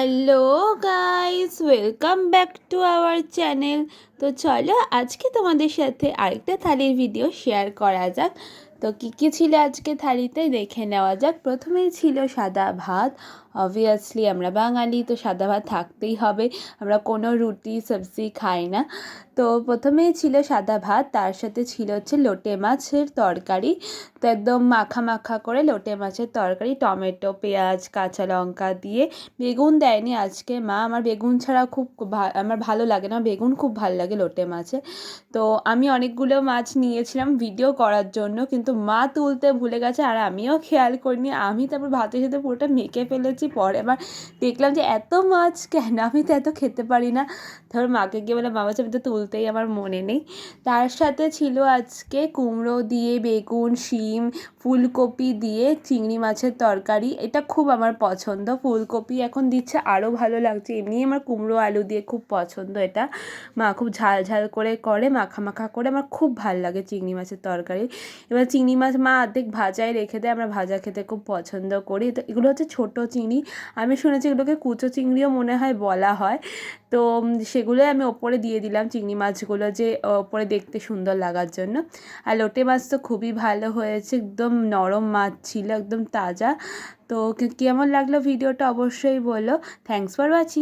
Hello guys, welcome back to our channel. তো চলো আজকে তোমাদের সাথে আরেকটা থালির ভিডিও শেয়ার করা যাক। তো কী ছিল আজকে থালিতে দেখে নেওয়া যাক। প্রথমেই ছিল সাদা ভাত। অবভিয়াসলি আমরা বাঙালি, তো সাদা ভাত থাকতেই হবে, আমরা কোনো রুটি সবজি খাই না। তো প্রথমেই ছিল সাদা ভাত, তার সাথে ছিল হচ্ছে লোটে মাছের তরকারি। তো একদম মাখা মাখা করে লোটে মাছের তরকারি, টমেটো পেঁয়াজ কাঁচা লঙ্কা দিয়ে। বেগুন দেয়নি আজকে মা, আমার বেগুন ছাড়া খুব আমার ভালো লাগে না, বেগুন খুব ভালো লাগে লোটে মাছে। তো আমি অনেকগুলো মাছ নিয়েছিলাম ভিডিও করার জন্য, কিন্তু মা তুলতে ভুলে গেছে আর আমিও খেয়াল করিনি। আমি তারপর ভাতের সাথে পুরোটা মেখে ফেলেছি। পরে আবার দেখলাম যে এত মাছ কেন, আমি তো এত খেতে পারি না। তারপর মাকে গিয়ে বলে, মা বলছে আমি তো তুলতেই আমার মনে নেই। তার সাথে ছিল আজকে কুমড়ো দিয়ে বেগুন শিম ফুলকপি দিয়ে চিংড়ি মাছের তরকারি। এটা খুব আমার পছন্দ, ফুলকপি এখন দিচ্ছে আরও ভালো লাগছে। এমনি আমার কুমড়ো আলু দিয়ে খুব পছন্দ এটা। মা খুব ঝাল ঝাল করে মাখা মাখা করে, আমার খুব ভাল লাগে চিংড়ি মাছের তরকারি। এবার চিংড়ি মাছ মা অর্ধেক ভাজায় রেখে দেয়, আমরা ভাজা খেতে খুব পছন্দ করি। তো এগুলো হচ্ছে ছোটো চিংড়ি, আমি শুনেছি এগুলোকে কুচো চিংড়িও মনে হয় বলা হয়। তো সেগুলোই আমি ওপরে দিয়ে দিলাম, চিংড়ি মাছগুলো যে ওপরে দেখতে সুন্দর লাগার জন্য। আর লোটে মাছ তো খুবই ভালো হয়েছে, একদম নরম মাছ ছিল, একদম তাজা। তো কেমন লাগলো ভিডিওটা অবশ্যই বলো। Thanks for watching.